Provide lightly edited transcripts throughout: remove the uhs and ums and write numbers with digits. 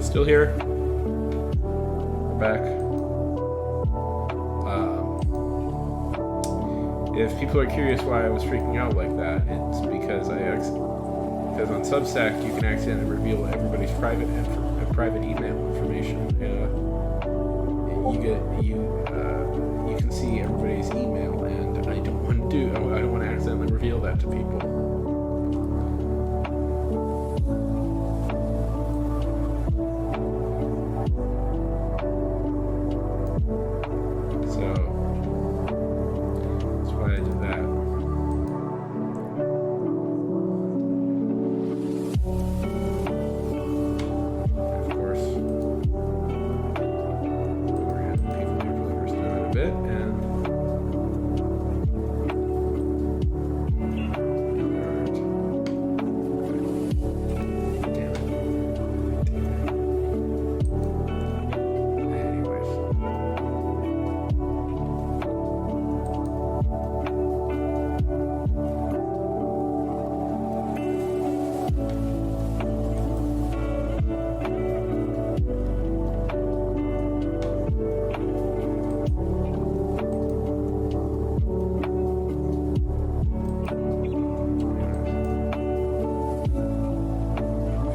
still here? We're back. If people are curious why I was freaking out like that, it's because because on Substack you can accidentally reveal everybody's private email information. You can see everybody's email, and I don't want to accidentally reveal that to people.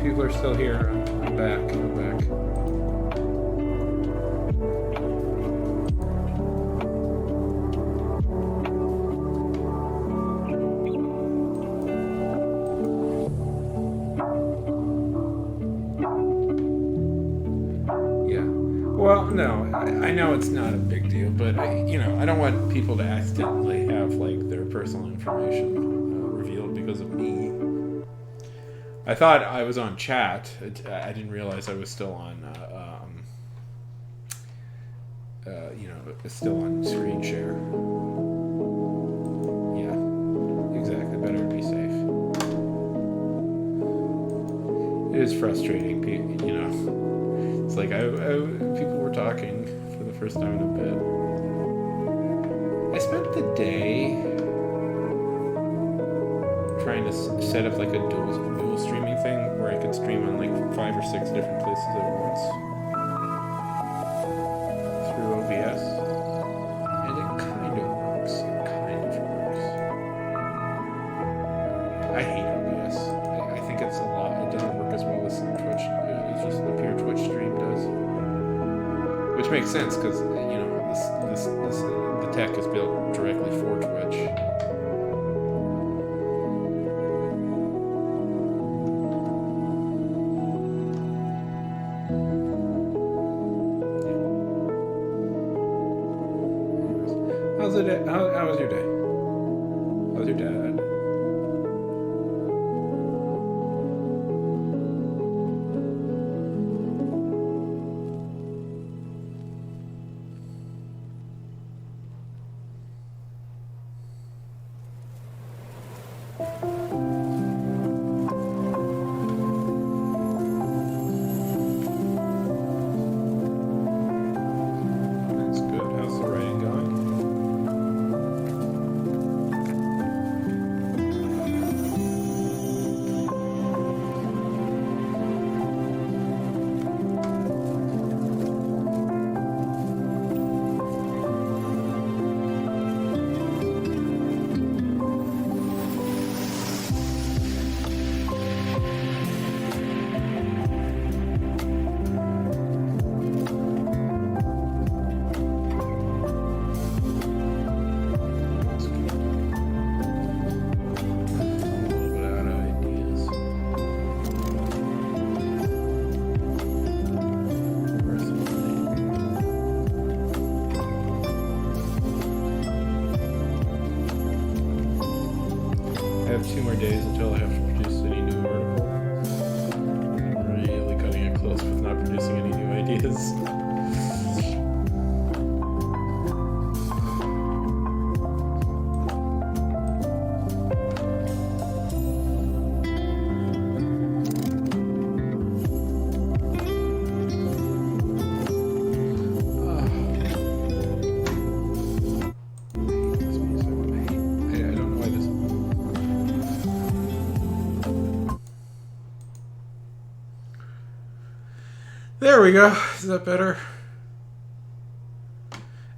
People are still here. I'm back. Yeah. Well, no, I know it's not a big deal, but I don't want people to accidentally have like their personal information revealed because of me. I thought I was on chat. I didn't realize I was still on, still on screen share. Yeah, exactly. Better to be safe. It is frustrating, It's like people were talking for the first time in a bit. I spent the day trying to set up like a dual streaming thing where I could stream on like 5 or 6 different places at once through OBS, and it kind of works. I hate OBS. I think it's a lot. It doesn't work as well as Twitch. It's just the pure Twitch stream does, which makes sense because the tech is built directly for Twitch. How was your day? How's your dad? That's good. How's the writing going? I have 2 more days until I have to produce any new article. I'm really cutting it close with not producing any new ideas. There we go. Is that better?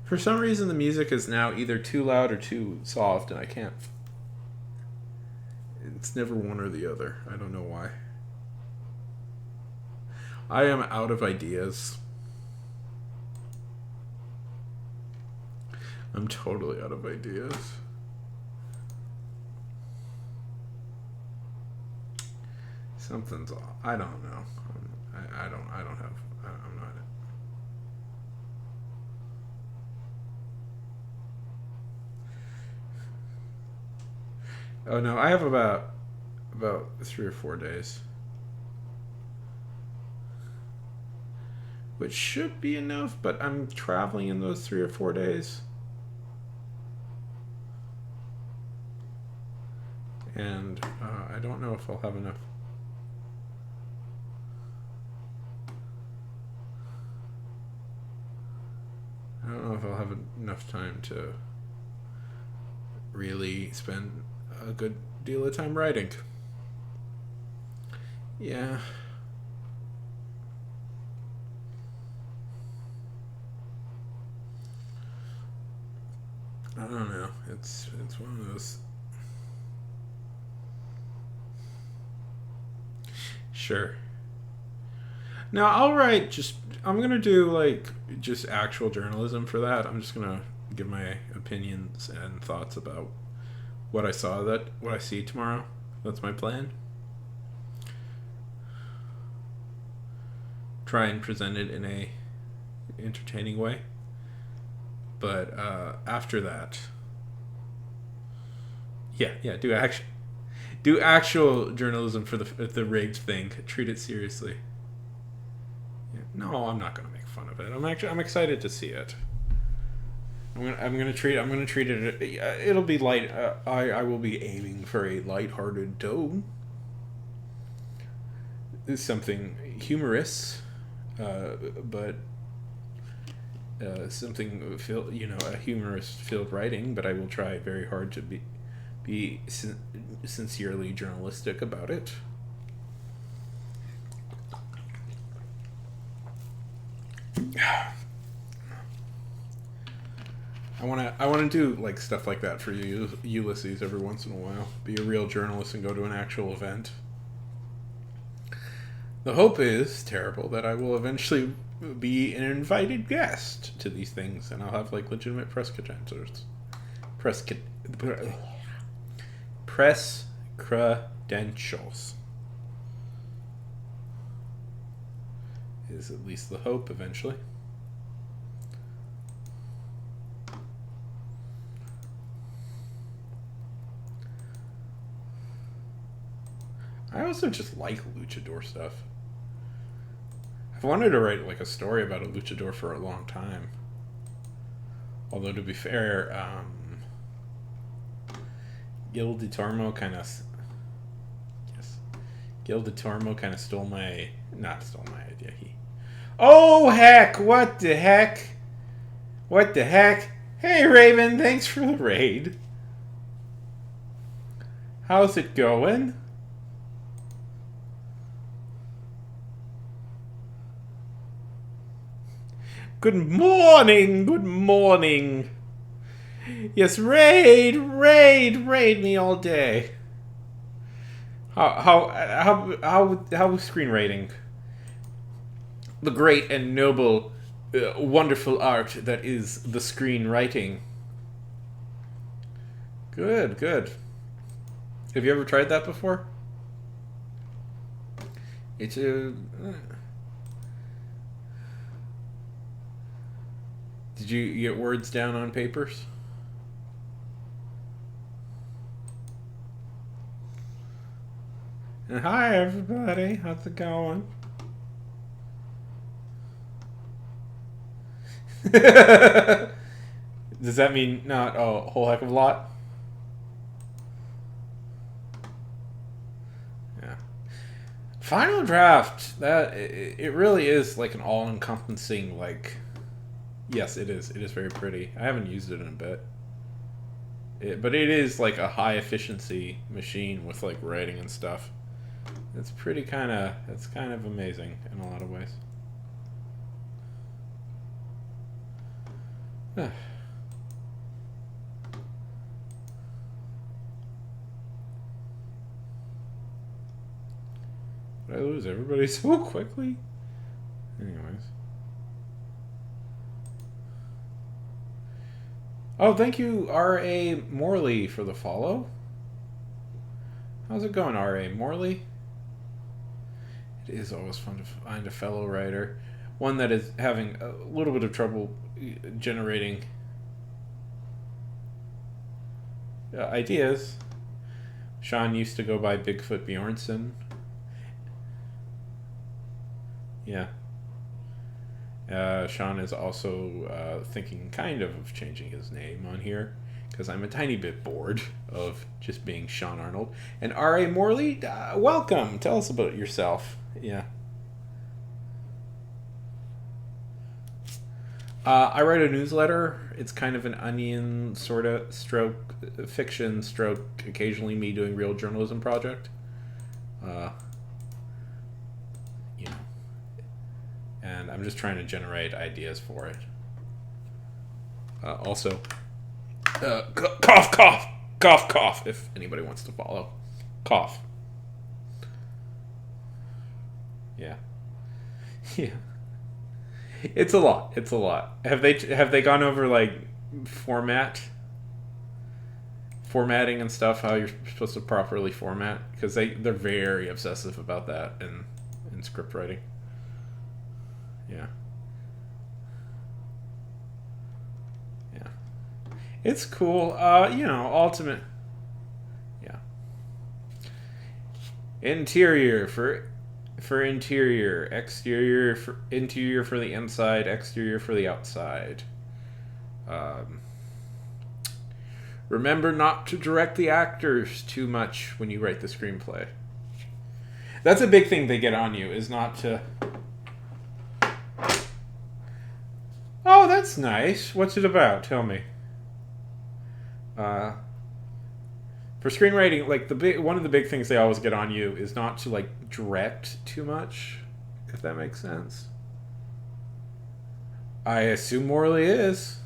For some reason, the music is now either too loud or too soft, and I can't. It's never one or the other. I don't know why. I am out of ideas. I'm totally out of ideas. Something's off. I don't know. I don't have. I'm not. Oh no, I have about 3 or 4 days, which should be enough. But I'm traveling in those 3 or 4 days, and I don't know if I'll have enough. I don't know if I'll have enough time to really spend a good deal of time writing. Yeah. I don't know. It's one of those. Sure. Now I'll write just. I'm gonna do like just actual journalism for that. I'm just gonna give my opinions and thoughts about what I see tomorrow. That's my plan. Try and present it in a entertaining way. But after that, yeah, do actual journalism for the rigged thing. Treat it seriously. Yeah. No, I'm not gonna make fun of it. I'm excited to see it. I'm gonna treat it. It'll be light. I will be aiming for a light-hearted tone. It's something humorous, but something a humorous filled writing. But I will try very hard to be sincerely journalistic about it. I wanna do like stuff like that for you, Ulysses, every once in a while. Be a real journalist and go to an actual event. The hope is terrible that I will eventually be an invited guest to these things, and I'll have like legitimate press credentials. Press credentials is at least the hope eventually. I also just like luchador stuff. I've wanted to write like a story about a luchador for a long time. Although to be fair, Gil de Tormo kind of not stole my idea. Oh heck! What the heck? What the heck? Hey Raven, thanks for the raid. How's it going? Good morning, good morning. Yes, raid me all day. How screen rating? The great and noble, wonderful art that is the screenwriting. Good. Have you ever tried that before? It's a. Did you get words down on papers? And hi everybody, how's it going? Does that mean not a whole heck of a lot? Yeah. Final Draft, that it really is like an all-encompassing like. Yes, it is. It is very pretty. I haven't used it in a bit. But it is like a high efficiency machine with like writing and stuff. It's kind of amazing in a lot of ways. Did I lose everybody so quickly? Anyways. Oh, thank you, R.A. Morley, for the follow. How's it going, R.A. Morley? It is always fun to find a fellow writer. One that is having a little bit of trouble generating ideas. Sean used to go by Bigfoot Bjornsson. Yeah. Sean is also thinking kind of changing his name on here because I'm a tiny bit bored of just being Sean Arnold. And R.A. Morley, welcome. Tell us about yourself. Yeah. I write a newsletter. It's kind of an onion sort of stroke fiction stroke occasionally me doing real journalism project. And I'm just trying to generate ideas for it. Also, cough, cough, cough, cough, if anybody wants to follow. Cough. Yeah. Yeah. It's a lot. It's a lot. Have they gone over like formatting and stuff, how you're supposed to properly format? Because they're very obsessive about that in script writing. Yeah. Yeah. It's cool. Ultimate. Yeah. Interior for interior, exterior for interior for the inside, exterior for the outside. Remember not to direct the actors too much when you write the screenplay. That's a big thing they get on you, is not to... Oh, that's nice. What's it about? Tell me. For screenwriting, like one of the big things they always get on you is not to like direct too much, if that makes sense. I assume Morley is.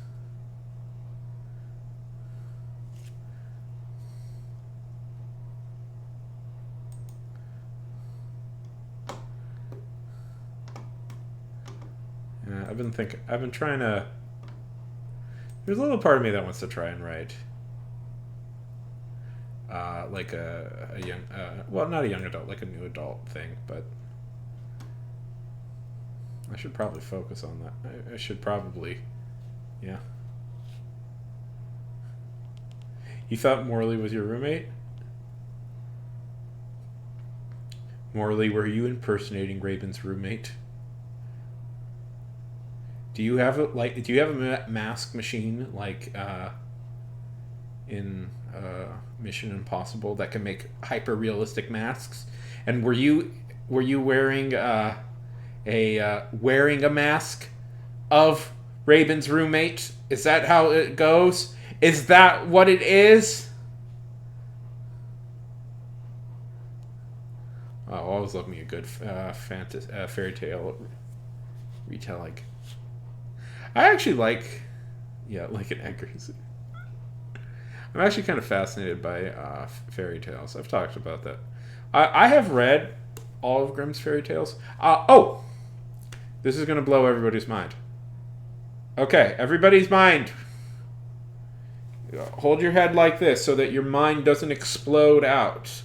Yeah, I've been trying to. There's a little part of me that wants to try and write. Like a young, well, not a young adult, like a new adult thing, but I should probably focus on that. I should probably, yeah. You thought Morley was your roommate? Morley, were you impersonating Raven's roommate? Do you have a mask machine like in Mission Impossible that can make hyper realistic masks? And were you wearing wearing a mask of Raven's roommate? Is that how it goes? Is that what it is? Oh, always love me a good fairy tale retelling. I actually like an Eggers. I'm actually kind of fascinated by fairy tales. I've talked about that. I have read all of Grimm's fairy tales. This is going to blow everybody's mind. Okay, everybody's mind. Hold your head like this so that your mind doesn't explode out.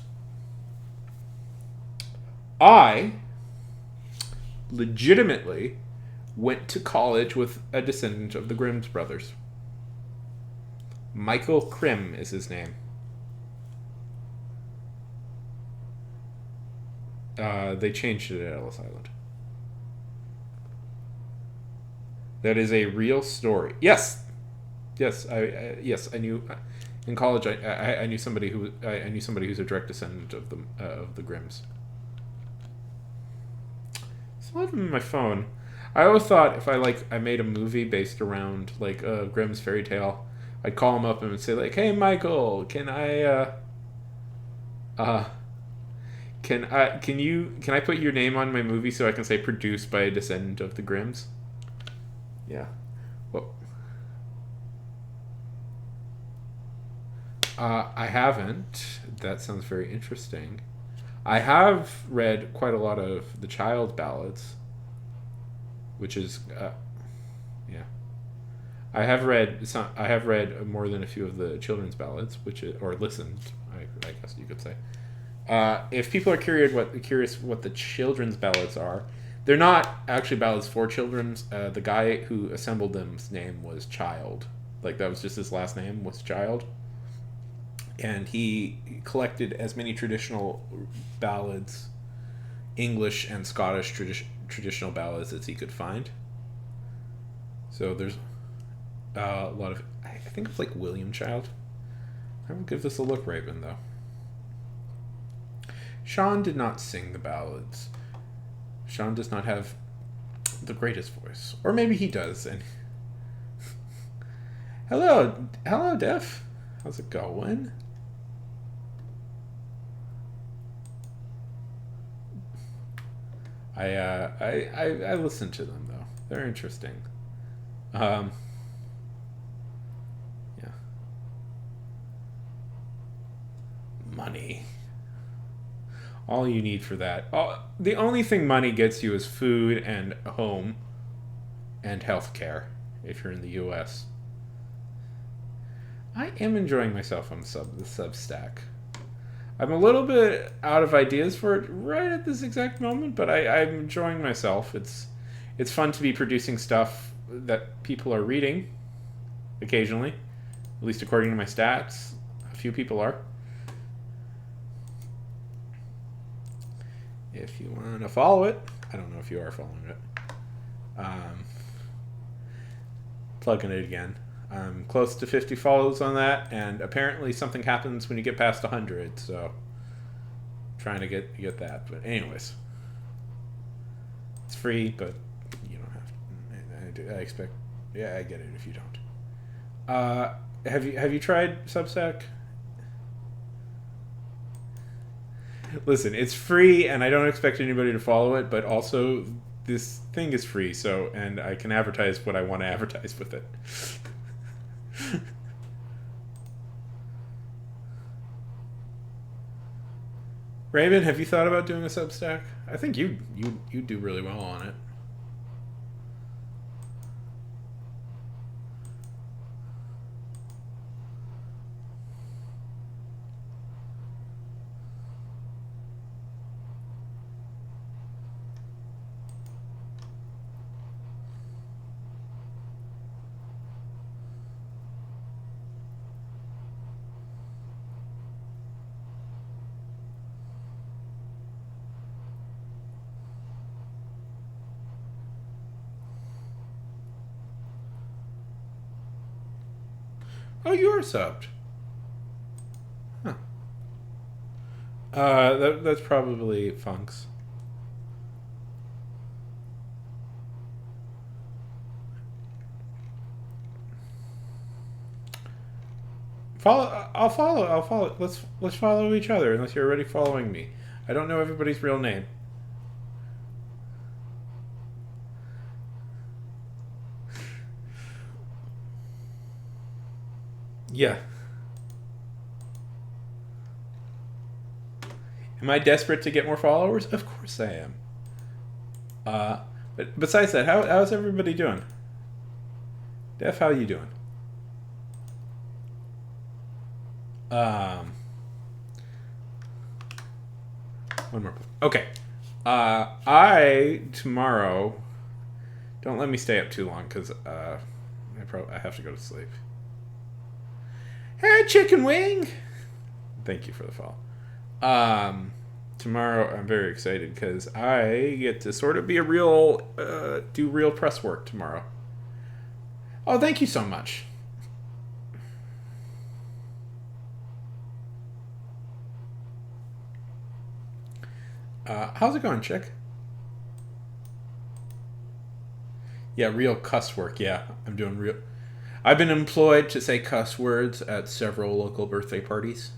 I legitimately went to college with a descendant of the Grimm's brothers. Michael Krim is his name. They changed it at Ellis Island. That is a real story. Yes, I knew in college. I knew somebody who's a direct descendant of the Grimms. Still have them in my phone. I always thought if I made a movie based around like Grimm's fairy tale, I'd call him up and say like, "Hey Michael, can I put your name on my movie so I can say produced by a descendant of the Grimms?" Yeah. Well, I haven't. That sounds very interesting. I have read quite a lot of the child ballads, which is yeah. I have read more than a few of the children's ballads, or listened. I guess you could say. If people are curious what the children's ballads are, they're not actually ballads for children. The guy who assembled them's name was Child. Like that was just his last name was Child, and he collected as many traditional ballads, English and Scottish traditional ballads as he could find. So there's a lot of. I think it's like William Child. I will give this a look, Raven, though. Sean did not sing the ballads. Sean does not have the greatest voice. Or maybe he does. And hello, Def. How's it going? I listen to them though. They're interesting. Yeah. Money. All you need for that. The only thing money gets you is food and a home and health care if you're in the US. I am enjoying myself on the Substack. I'm a little bit out of ideas for it right at this exact moment, but I'm enjoying myself. It's fun to be producing stuff that people are reading occasionally, at least according to my stats. A few people are. If you want to follow it, I don't know if you are following it. Plugging it again. I'm close to 50 follows on that, and apparently something happens when you get past 100, so trying to get that. But anyways, it's free, but you don't have to. I expect. Yeah, I get it if you don't. Have you tried Substack? Listen, it's free, and I don't expect anybody to follow it, but also this thing is free, so and I can advertise what I want to advertise with it. Raven, have you thought about doing a Substack? I think you do really well on it. Oh, you are subbed. Huh. That's probably Funks. I'll follow. Let's follow each other unless you're already following me. I don't know everybody's real name. Yeah. Am I desperate to get more followers? Of course I am. But besides that, how's everybody doing? Def, how you doing? One more. Okay. I tomorrow. Don't let me stay up too long because I have to go to sleep. Hey, Chicken Wing! Thank you for the follow. Tomorrow I'm very excited because I get to sort of be do real press work tomorrow. Oh, thank you so much. How's it going, chick? Yeah, real cuss work. Yeah, I'm doing real. I've been employed to say cuss words at several local birthday parties.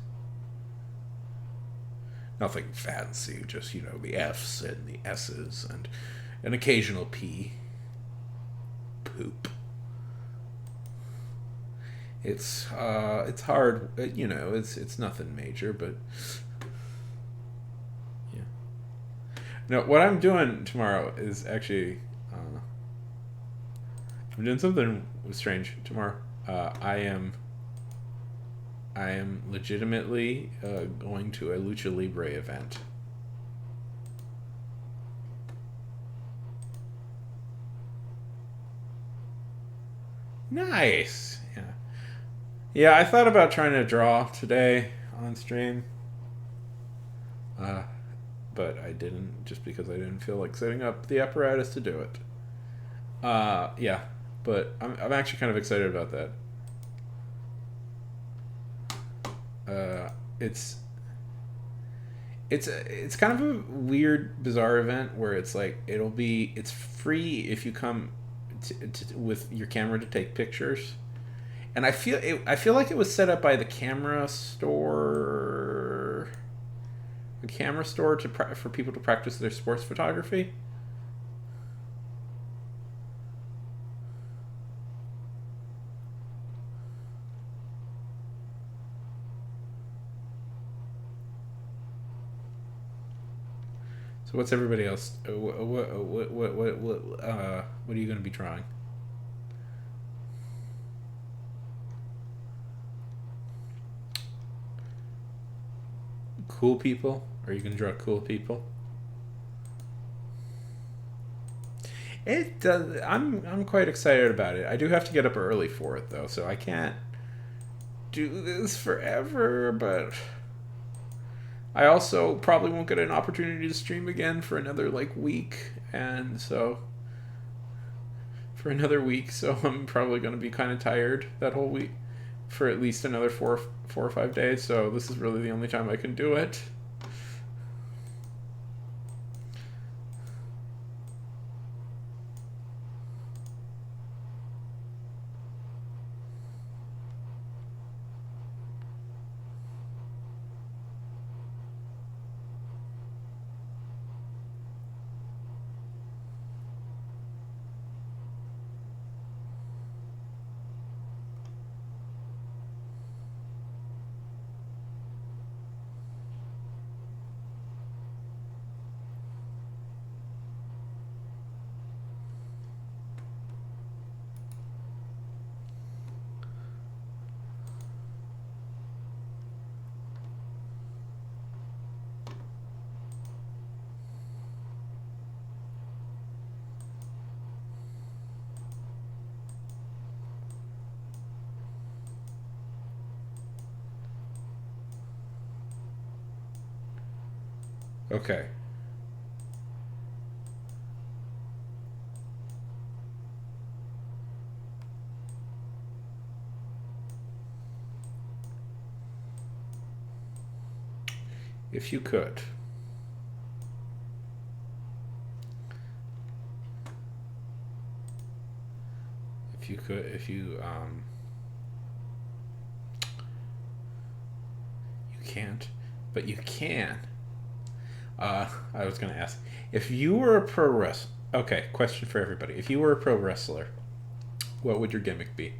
Nothing fancy, just, the F's and the S's and an occasional P. Poop. It's hard. You know, it's nothing major, but yeah. No, what I'm doing tomorrow is actually I'm doing something strange tomorrow. I am legitimately going to a lucha libre event. Nice. Yeah. Yeah, I thought about trying to draw today on stream, uh, but I didn't just because I didn't feel like setting up the apparatus to do it. Yeah, but I'm actually kind of excited about that. Uh, it's it's kind of a weird, bizarre event where it's like it's free if you come with your camera to take pictures, and I feel like it was set up by the camera store for people to practice their sports photography. So what's everybody else? What are you going to be drawing? Cool people? Are you going to draw cool people? It does. I'm quite excited about it. I do have to get up early for it though, so I can't do this forever. But I also probably won't get an opportunity to stream again for another like week, and so for another week, so I'm probably going to be kind of tired that whole week for at least another 4 or 5 days. So this is really the only time I can do it. Okay. If you could. If you could, if you can't, but you can. I was gonna ask if you were a pro wrestler. Okay, question for everybody: if you were a pro wrestler, what would your gimmick be?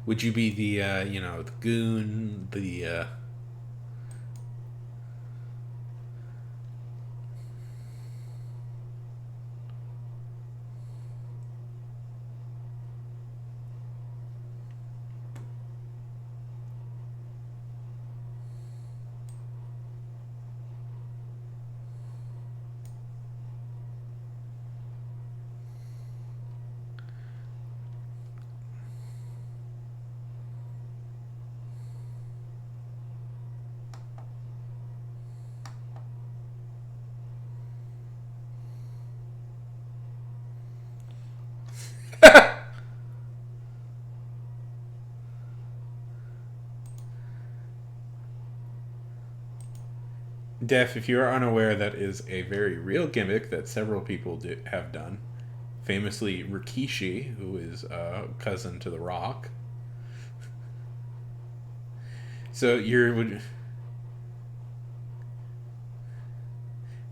Would you be the the goon, the Def? If you are unaware, that is a very real gimmick that several people have done. Famously, Rikishi, who is a cousin to The Rock. So you're would.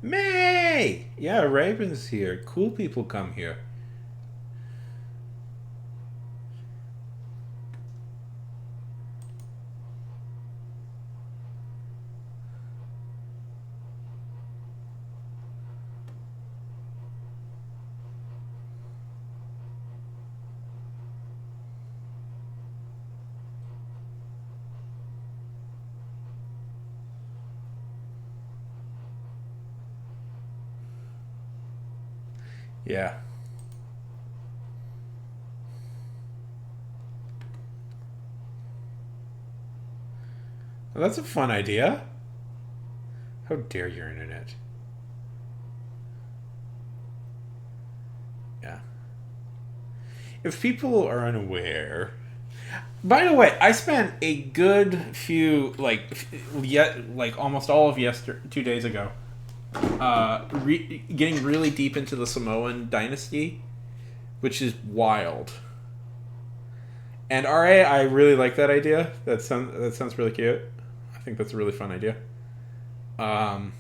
Man, Hey, yeah, Raven's here. Cool people come here. Yeah. Well, that's a fun idea. How dare your internet? Yeah. If people are unaware, by the way, I spent a good few yet like almost all of 2 days ago, getting really deep into the Samoan dynasty, which is wild. And RA, I really like that idea. That sounds really cute. I think that's a really fun idea. Um,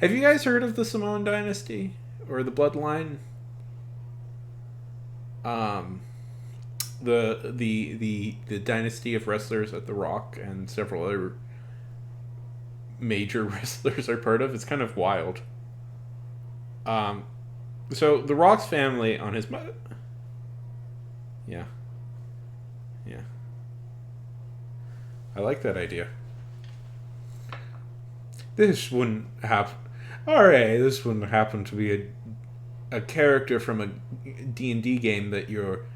have you guys heard of the Samoan dynasty or the bloodline? Um, the dynasty of wrestlers that The Rock and several other major wrestlers are part of. It's kind of wild. Um, so The Rock's family on his yeah, yeah, I like that idea. This wouldn't happen. Alright, this wouldn't happen to be a character from a D&D game that you're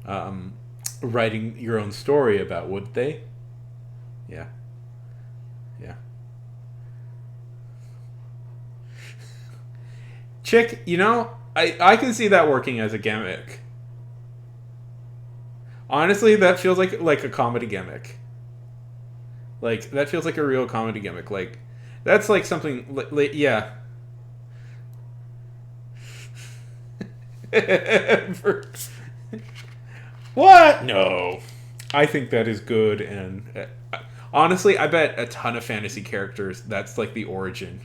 um, writing your own story about, would they? Yeah, yeah. Chick, I can see that working as a gimmick. Honestly, that feels like a comedy gimmick. Like that feels like a real comedy gimmick. Like that's like something. Yeah. What? No. I think that is good, and honestly, I bet a ton of fantasy characters that's like the origin.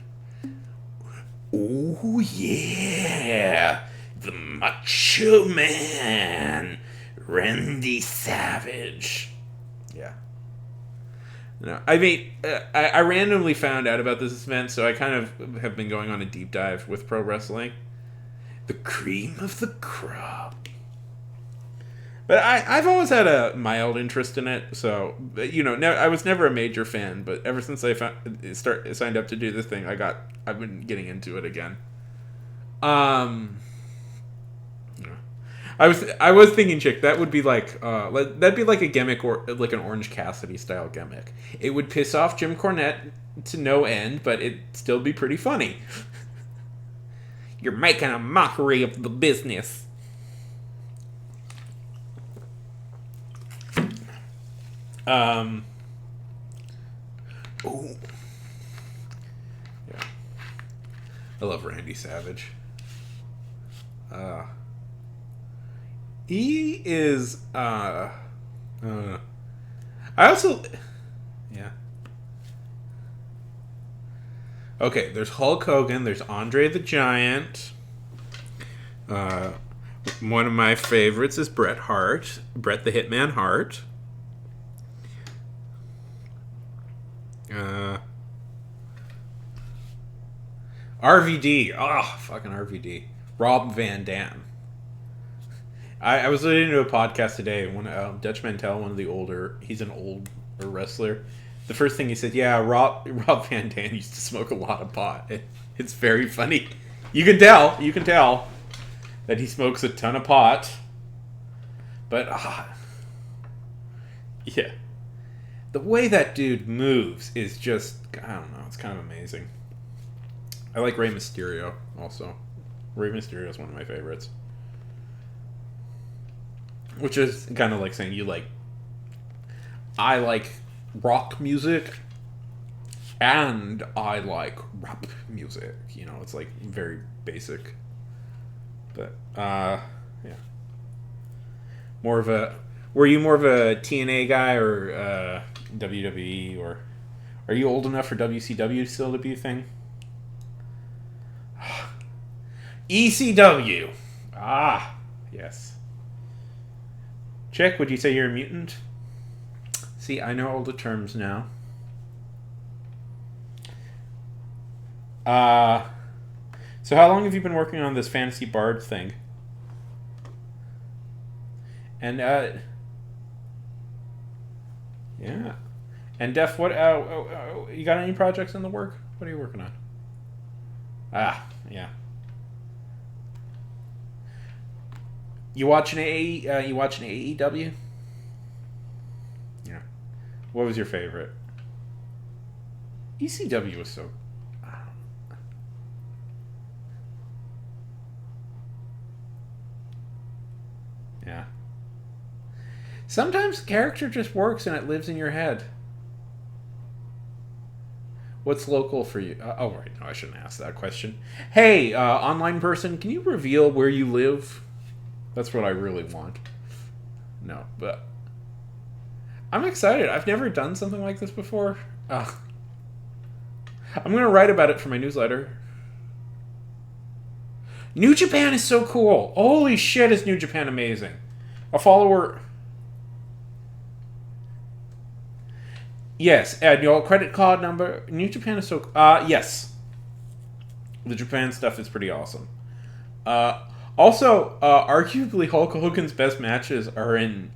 Oh yeah, the Macho Man, Randy Savage. Yeah. No, I mean, I randomly found out about this event, so I kind of have been going on a deep dive with pro wrestling. The cream of the crop. But I've always had a mild interest in it, so I was never a major fan. But ever since I signed up to do this thing, I've been getting into it again. Um, I was thinking, chick, that would be that'd be like a gimmick or like an Orange Cassidy style gimmick. It would piss off Jim Cornette to no end, but it'd still be pretty funny. You're making a mockery of the business. Um. Oh. Yeah. I love Randy Savage. He is. I also. Yeah. Okay, there's Hulk Hogan. There's Andre the Giant. Uh, One of my favorites is Bret Hart. Bret the Hitman Hart. Uh, RVD. Oh, fucking RVD. Rob Van Dam. I was listening to a podcast today. When Dutch Mantel, one of the he's an older wrestler. The first thing he said, yeah, Rob Van Dam used to smoke a lot of pot. It's very funny. You can tell that he smokes a ton of pot. But yeah, the way that dude moves is just, I don't know, it's kind of amazing. I like Rey Mysterio also. Rey Mysterio is one of my favorites. Which is kind of like saying I like rock music and I like rap music. It's like very basic. But yeah. Were you more of a TNA guy or WWE or Are you old enough for WCW still to be a thing? ECW. Ah, yes. Chick, would you say you're a mutant? See, I know all the terms now. So how long have you been working on this Fantasy Bard thing? And, yeah. And Def, what, you got any projects in the work? What are you working on? Ah, yeah. You watching AEW? Yeah. What was your favorite? ECW was so... Yeah. Sometimes character just works and it lives in your head. What's local for you? Oh, right. No, I shouldn't ask that question. Hey, online person, can you reveal where you live? That's what I really want. No, but... I'm excited. I've never done something like this before. I'm going to write about it for my newsletter. New Japan is so cool. Holy shit, is New Japan amazing. A follower... Yes, add your credit card number. New Japan is so... yes. The Japan stuff is pretty awesome. Also, arguably Hulk Hogan's best matches are in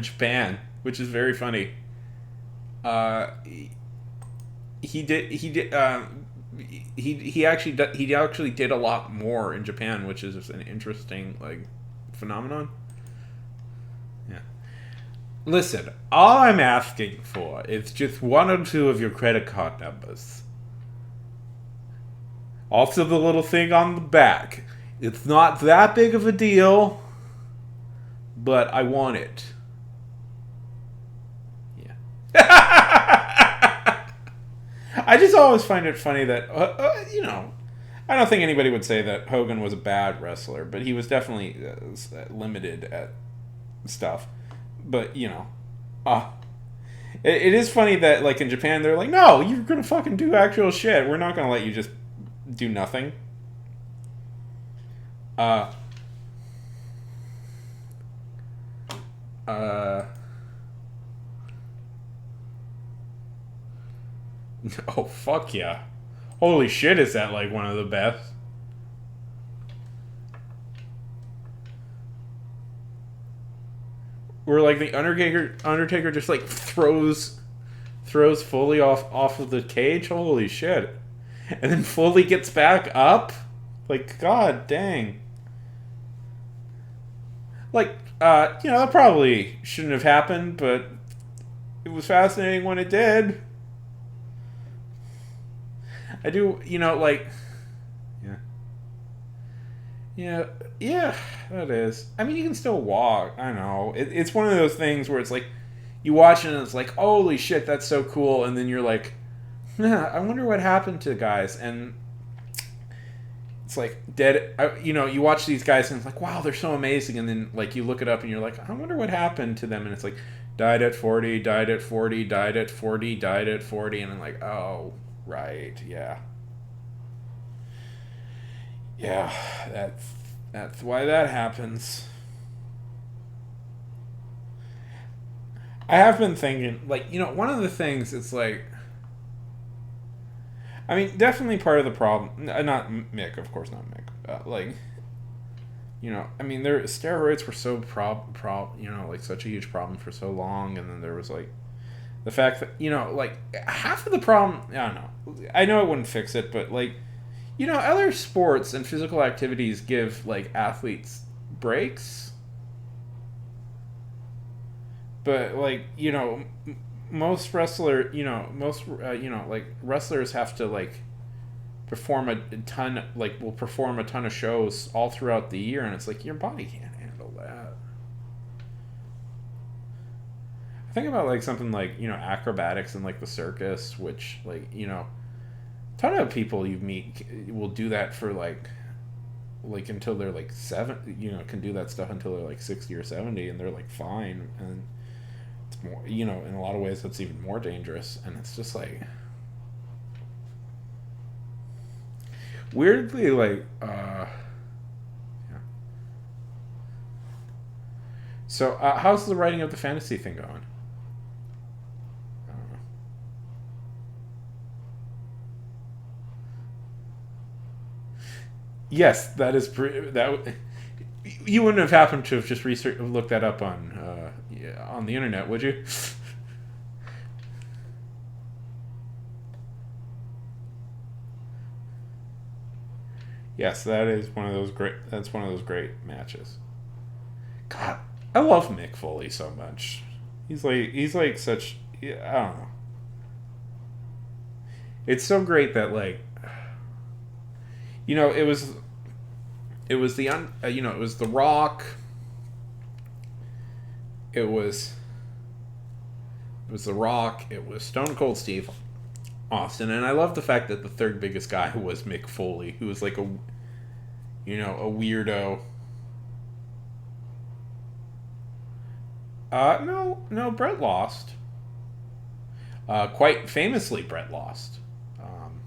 Japan, which is very funny. He actually did a lot more in Japan, which is an interesting phenomenon. Yeah. Listen, all I'm asking for is just one or two of your credit card numbers. Also, the little thing on the back. It's not that big of a deal, but I want it. Yeah. I just always find it funny that, I don't think anybody would say that Hogan was a bad wrestler, but he was definitely limited at stuff. But, it is funny that, in Japan, they're like, no, you're going to fucking do actual shit. We're not going to let you just do nothing. Oh, fuck yeah. Holy shit, is that, one of the best? Where, the Undertaker just, throws Foley off of the cage? Holy shit. And then Foley gets back up? God dang. That probably shouldn't have happened, but it was fascinating when it did. I do, yeah. Yeah, that is. I mean, you can still walk. I know. It's one of those things where it's you watch it and it's holy shit, that's so cool. And then you're I wonder what happened to the guys. And it's dead. You watch these guys and it's wow, they're so amazing. And then you look it up and you're I wonder what happened to them. And it's died at 40, died at 40, died at 40, died at 40. And I'm oh, right, yeah. Yeah, that's why that happens. I have been thinking, one of the things, it's I mean, definitely part of the problem, not Mick, of course not Mick, I mean, steroids were so such a huge problem for so long, and then there was, the fact that, half of the problem, I don't know, I know it wouldn't fix it, but, other sports and physical activities give, athletes breaks. But, most wrestlers have to, perform a ton, will perform a ton of shows all throughout the year, and it's your body can't handle that. I think about, something acrobatics and, the circus, which, a ton of people you meet will do that for until they're 7, can do that stuff until they're 60 or 70, and they're fine. And it's more, in a lot of ways that's even more dangerous. And it's just Weirdly, like, yeah. So, how's the writing of the fantasy thing going? I don't know. Yes, that is you wouldn't have happened to have just looked that up on yeah, on the internet, would you? Yes, that is one of those great. That's one of those great matches. God, I love Mick Foley so much. He's like such. Yeah, I don't know. It's so great that like it was it was The Rock. It was it was The Rock. It was Stone Cold Steve Austin, and I love the fact that the third biggest guy was Mick Foley, who was like a weirdo. No, no, Brett lost. Quite famously, Brett lost. Um,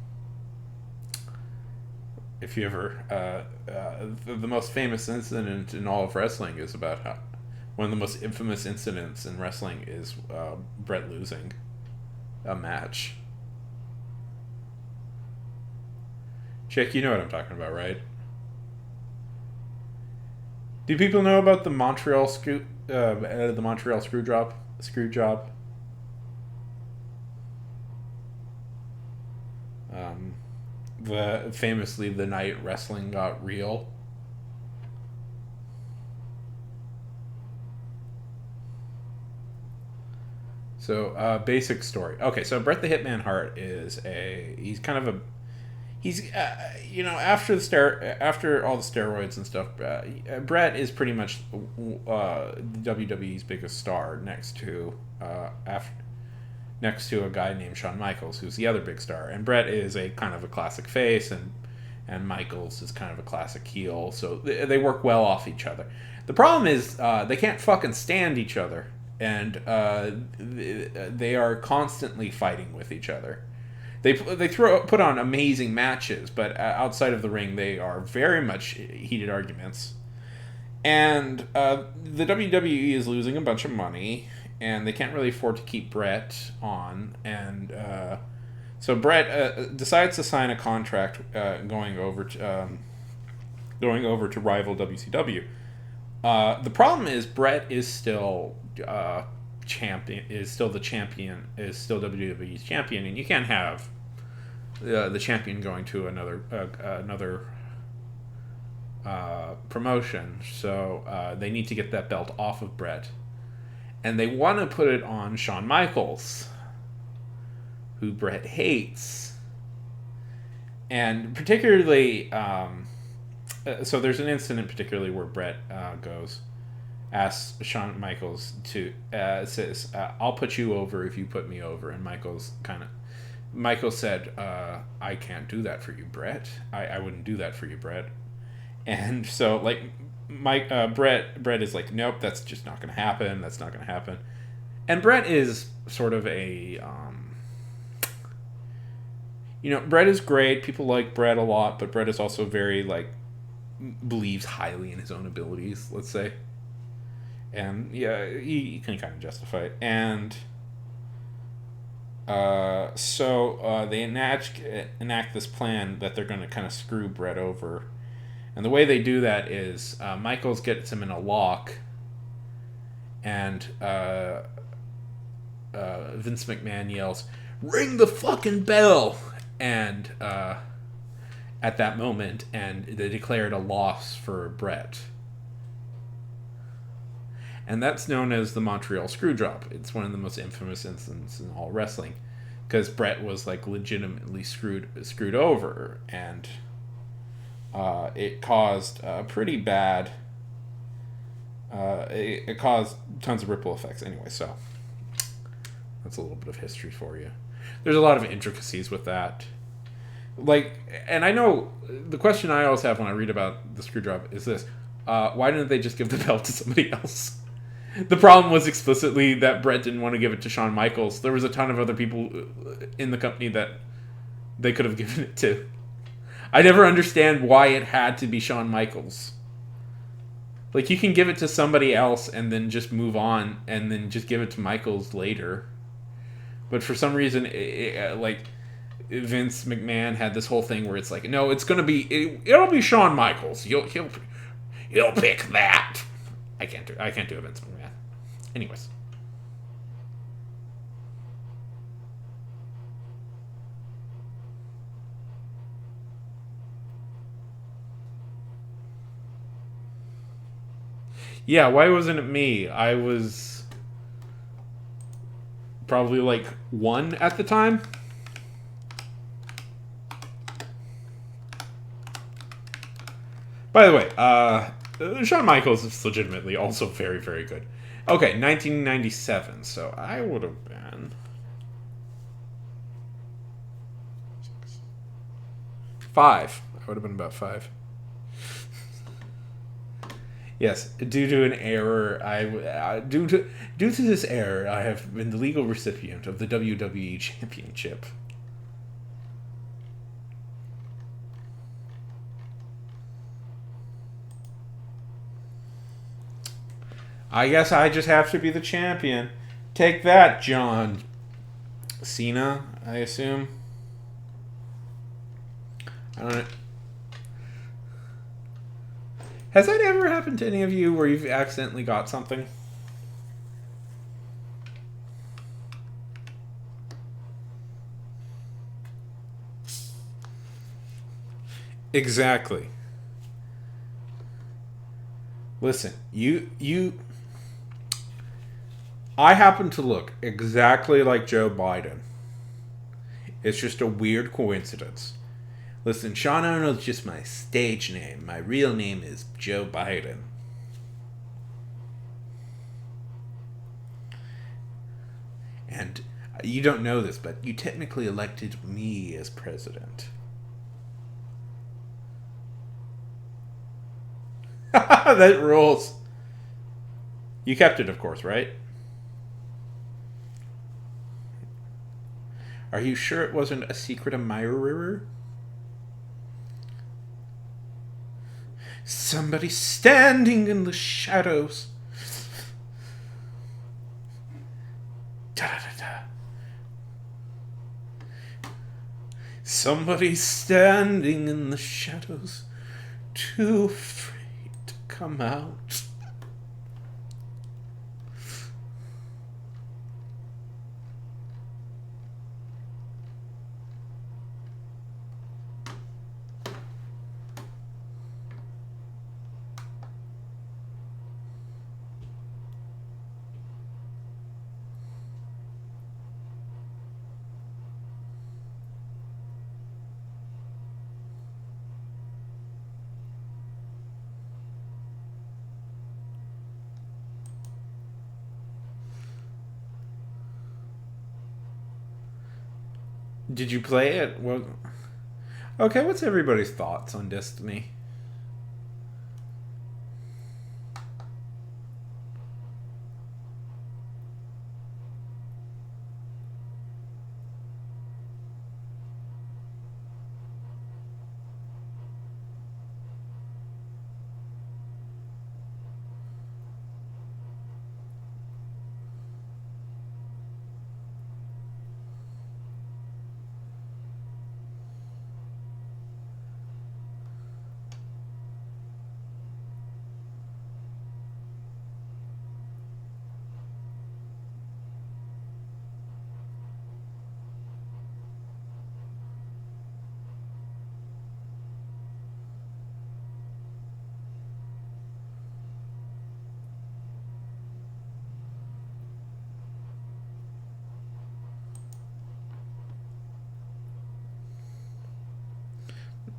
if you ever, the most famous incident in all of wrestling is about how one of the most infamous incidents in wrestling is Brett losing a match. Chick, you know what I'm talking about, right? Do people know about the Montreal screw job? Um, the famously the night wrestling got real. So, basic story. Okay, so Bret the Hitman Hart he's kind of a he's after all the steroids and stuff. Bret is pretty much WWE's biggest star next to a guy named Shawn Michaels, who's the other big star. And Bret is a kind of a classic face, and Michaels is kind of a classic heel. So they work well off each other. The problem is they can't fucking stand each other, and they are constantly fighting with each other. They put on amazing matches, but outside of the ring, they are very much heated arguments. And the WWE is losing a bunch of money, and they can't really afford to keep Bret on. And so Bret decides to sign a contract going over to rival WCW. The problem is Bret is still the champion, is still WWE's champion, and you can't have the champion going to another promotion. So they need to get that belt off of Bret, and they want to put it on Shawn Michaels, who Bret hates, and particularly. So there's an incident particularly where Bret asks Shawn Michaels to says, "I'll put you over if you put me over," and Michael said, "I can't do that for you, Bret. I wouldn't do that for you, Bret." And so like Bret is like, "Nope, that's just not going to happen. That's not going to happen." And Bret is sort of Bret is great. People like Bret a lot, but Bret is also very like believes highly in his own abilities, let's say. And yeah, he can kind of justify it. And so they enact this plan that they're going to kind of screw Bret over. And the way they do that is Michaels gets him in a lock, and Vince McMahon yells, "Ring the fucking bell!" And at that moment, and they declared a loss for Bret. And that's known as the Montreal Screwjob. It's one of the most infamous incidents in all wrestling, because Bret was like legitimately screwed over, and it caused pretty bad. It caused tons of ripple effects. Anyway, so that's a little bit of history for you. There's a lot of intricacies with that. Like, and I know the question I always have when I read about the Screwjob is this: why didn't they just give the belt to somebody else? The problem was explicitly that Bret didn't want to give it to Shawn Michaels. There was a ton of other people in the company that they could have given it to. I never understand why it had to be Shawn Michaels. Like, you can give it to somebody else and then just move on and then just give it to Michaels later. But for some reason, like, Vince McMahon had this whole thing where it's like, no, it's gonna be, it'll be Shawn Michaels. He'll pick that. I can't do a Vince McMahon. Anyways. Yeah, why wasn't it me? I was probably like 1 at the time. By the way, Shawn Michaels is legitimately also very, very good. Okay, 1997, so I would have been 5. I would have been about 5. Yes, due to an error, due to this error, I have been the legal recipient of the WWE Championship. I guess I just have to be the champion. Take that, John Cena, I assume. I don't know. Has that ever happened to any of you where you've accidentally got something? Exactly. Listen, I happen to look exactly like Joe Biden. It's just a weird coincidence. Listen, Sean Arnold's just my stage name. My real name is Joe Biden. And you don't know this, but you technically elected me as president. That rules. You kept it, of course, right? Are you sure it wasn't a secret admirer? Somebody standing in the shadows. Da, da, da. Somebody standing in the shadows, too afraid to come out. Did you play it? Well, okay, what's everybody's thoughts on Destiny?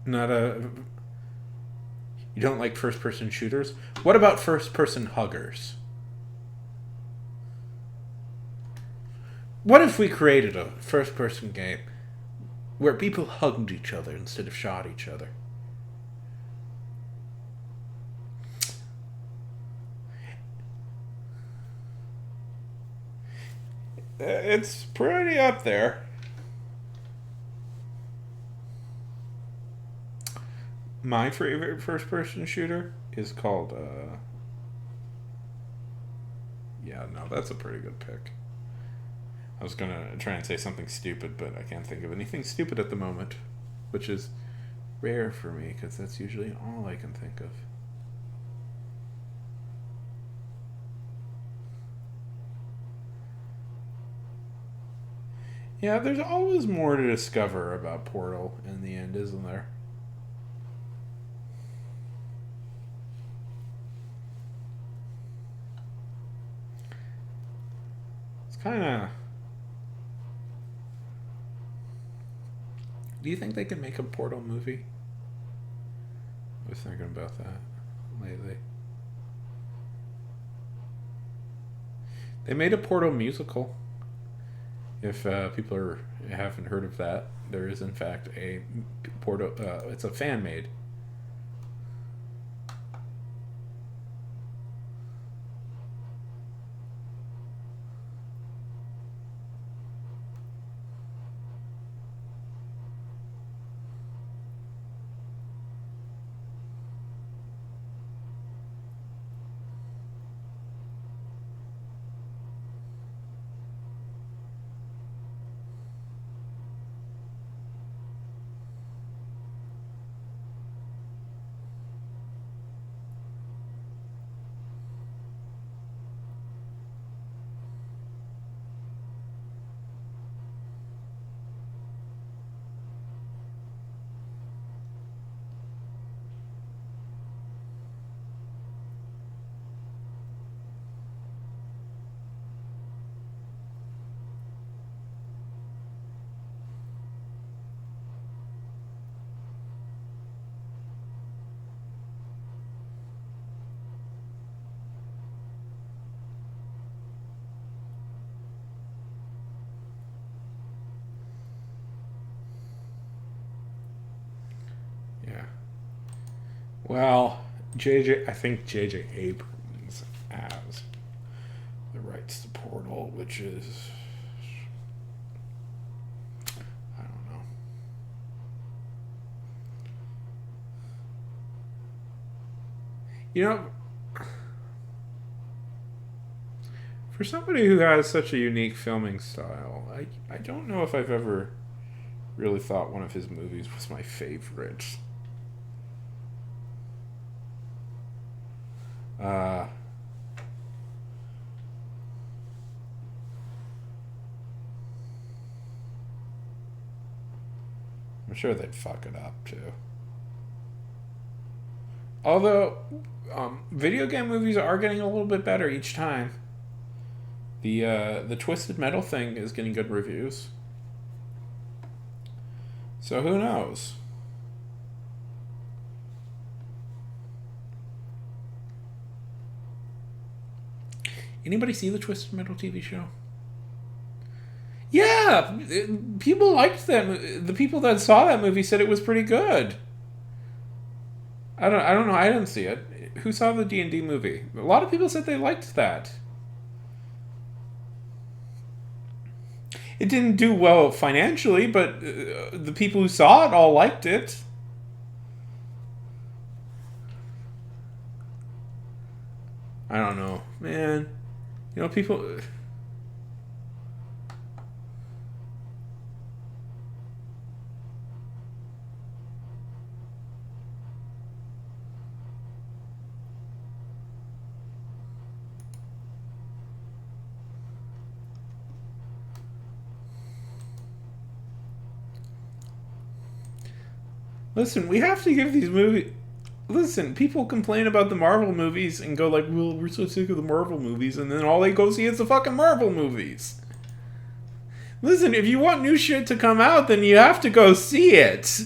Not a. You don't like first person shooters? What about first person huggers? What if we created a first person game where people hugged each other instead of shot each other? It's pretty up there. My favorite first-person shooter is called. Yeah, no, that's a pretty good pick. I was gonna try and say something stupid, but I can't think of anything stupid at the moment, which is rare for me because that's usually all I can think of. Yeah, there's always more to discover about Portal in the end, isn't there? It's kind of. Do you think they could make a Portal movie? I was thinking about that lately. They made a Portal musical. If people haven't heard of that, there is in fact a Portal. It's a fan made. Yeah. Well, I think J.J. Abrams has the rights to Portal, which is, I don't know. You know, for somebody who has such a unique filming style, I don't know if I've ever really thought one of his movies was my favorite. Uh, I'm sure they'd fuck it up too. Although, video game movies are getting a little bit better each time. The Twisted Metal thing is getting good reviews. So who knows? Anybody see the Twisted Metal TV show? Yeah, people liked them. The people that saw that movie said it was pretty good. I don't know. I didn't see it. Who saw the D&D movie? A lot of people said they liked that. It didn't do well financially, but the people who saw it all liked it. I don't know, man. You know, people. Listen, we have to give these movies. Listen, people complain about the Marvel movies and go like, "Well, we're so sick of the Marvel movies," and then all they go see is the fucking Marvel movies. Listen, if you want new shit to come out, then you have to go see it.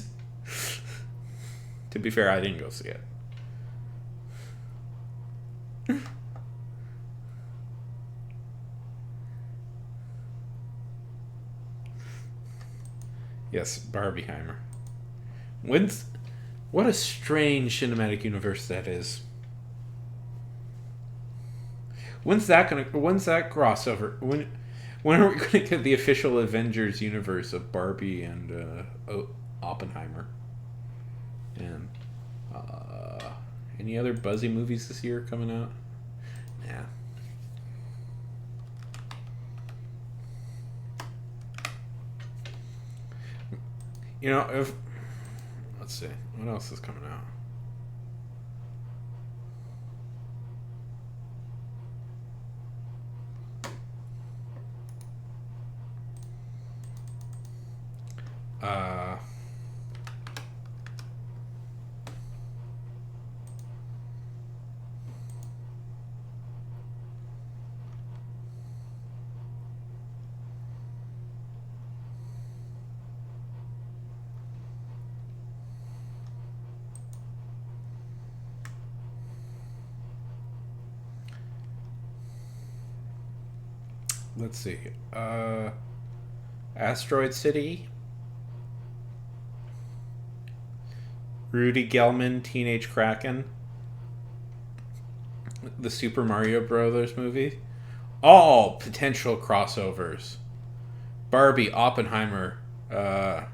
To be fair, I didn't go see it. Yes, Barbieheimer. What a strange cinematic universe that is. When's that crossover? When are we gonna get the official Avengers universe of Barbie and Oppenheimer? And Any other buzzy movies this year coming out? Nah. You know, if let's see, what else is coming out? Let's see. Asteroid City. Rudy Gelman, Teenage Kraken. The Super Mario Brothers movie. All potential crossovers. Barbie, Oppenheimer, the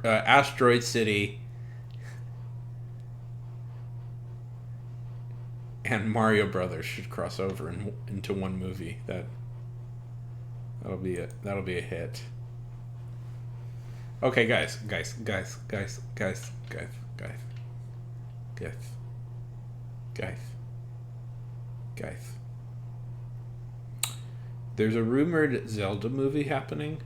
Asteroid City, and Mario Brothers should cross over into one movie. That'll be a hit. Okay, guys. There's a rumored Zelda movie happening.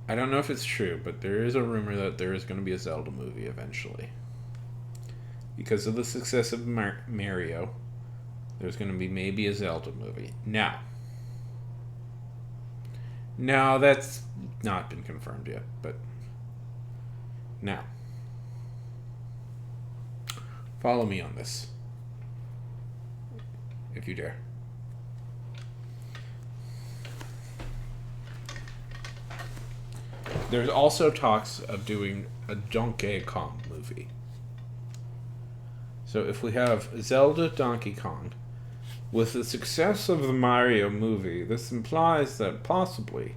I don't know if it's true, but there is a rumor that there is going to be a Zelda movie eventually. Because of the success of Mario, there's going to be maybe a Zelda movie. Now, that's not been confirmed yet, but now, follow me on this, if you dare. There's also talks of doing a Donkey Kong movie. So if we have Zelda Donkey Kong, with the success of the Mario movie, this implies that possibly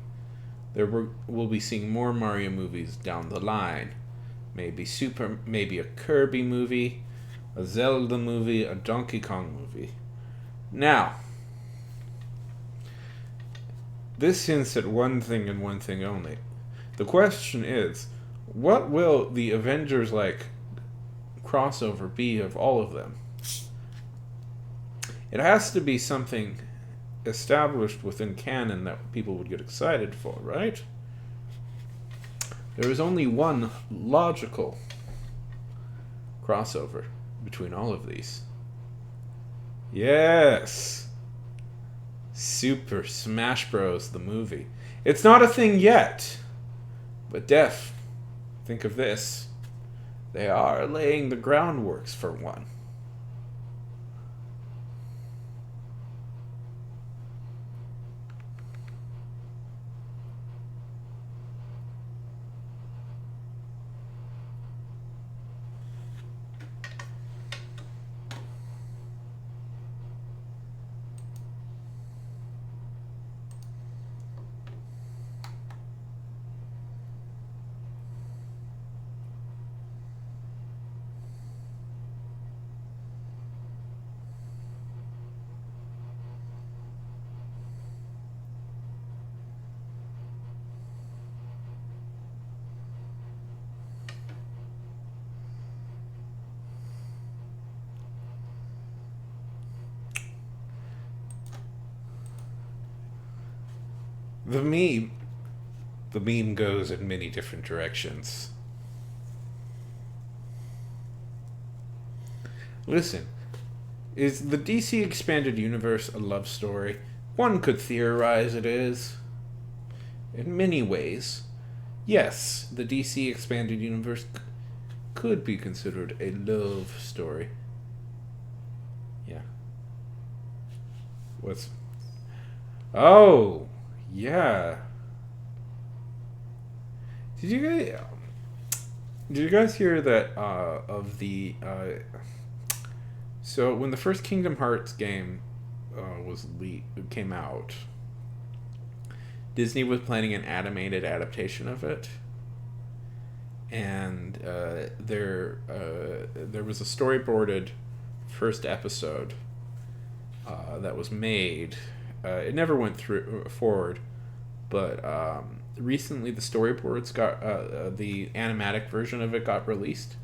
we'll be seeing more Mario movies down the line. Maybe a Kirby movie, a Zelda movie, a Donkey Kong movie. Now, this hints at one thing and one thing only. The question is, what will the Avengers-like crossover be of all of them? It has to be something established within canon that people would get excited for, right? There is only one logical crossover between all of these. Yes! Super Smash Bros. The movie. It's not a thing yet, but Def, think of this. They are laying the groundworks for one. The meme goes in many different directions. Listen, is the DC Expanded Universe a love story? One could theorize it is. In many ways, yes, the DC Expanded Universe could be considered a love story. Yeah. Oh! Yeah. Did you guys hear that of the so when the first Kingdom Hearts game came out, Disney was planning an animated adaptation of it. and there was a storyboarded first episode that was made. It never went through forward, but recently the storyboards got the animatic version of it got released.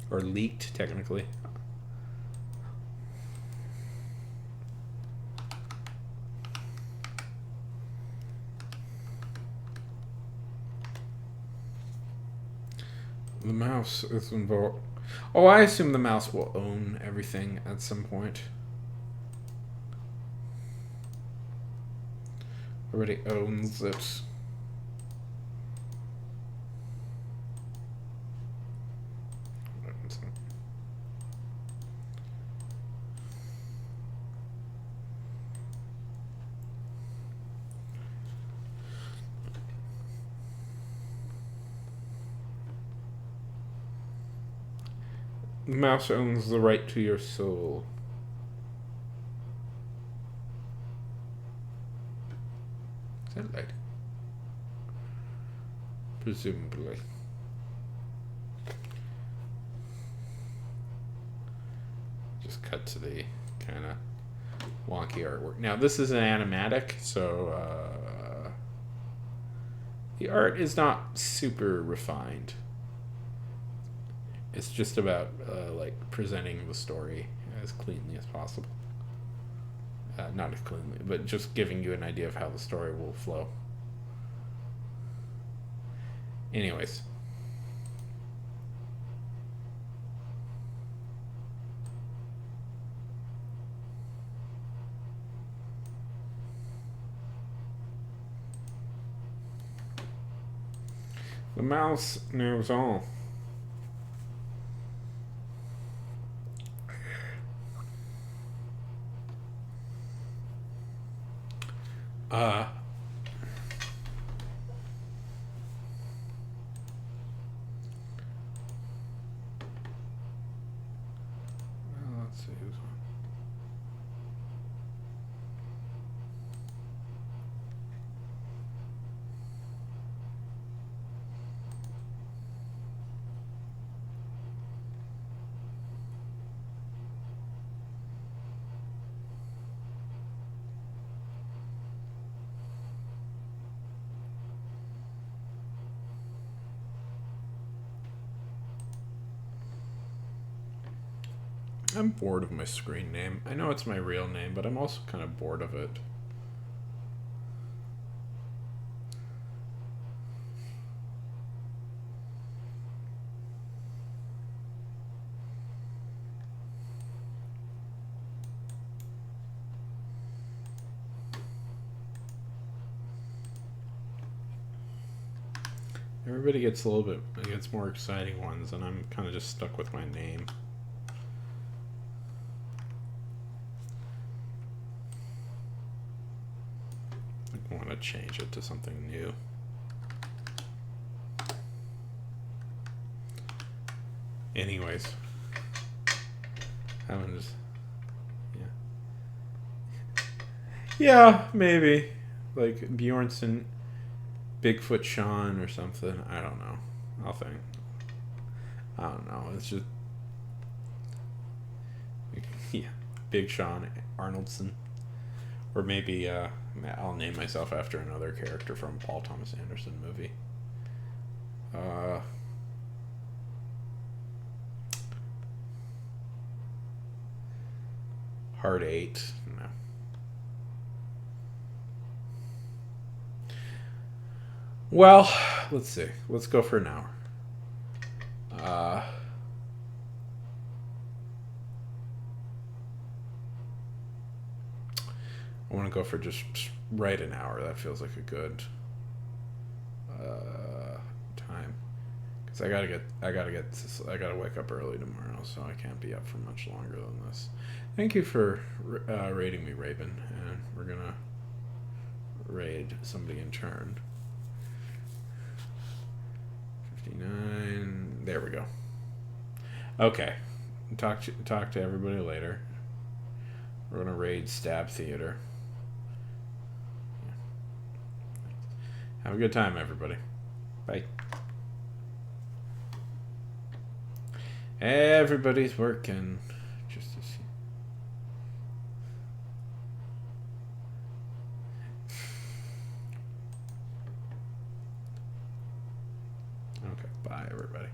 Or leaked, technically. The mouse is involved. Oh, I assume the mouse will own everything at some point. Already owns it. The mouse owns the right to your soul. Is that light? Presumably. Just cut to the kind of wonky artwork. Now, this is an animatic, so the art is not super refined. It's just about like presenting the story as cleanly as possible. Not as cleanly, but just giving you an idea of how the story will flow. Anyways. The mouse knows all. Uh, let's see who's on. I'm bored of my screen name. I know it's my real name, but I'm also kind of bored of it. Everybody gets a little bit, gets more exciting ones, and I'm kind of just stuck with my name. I want to change it to something new. Anyways, I want to just, yeah, maybe like Bjornsson, Bigfoot Sean or something. I don't know. I'll think. I don't know. It's just, yeah, Big Sean Arnoldson, or maybe I'll name myself after another character from a Paul Thomas Anderson movie. Hard 8. No. Well, let's see. Let's go for an hour. I want to go for just right an hour. That feels like a good time, because I gotta wake up early tomorrow, so I can't be up for much longer than this. Thank you for raiding me, Raven, and we're gonna raid somebody in turn. 59. There we go. Okay. Talk to everybody later. We're gonna raid Stab Theater. Have a good time, everybody. Bye. Everybody's working. Just to see. Okay, bye, everybody.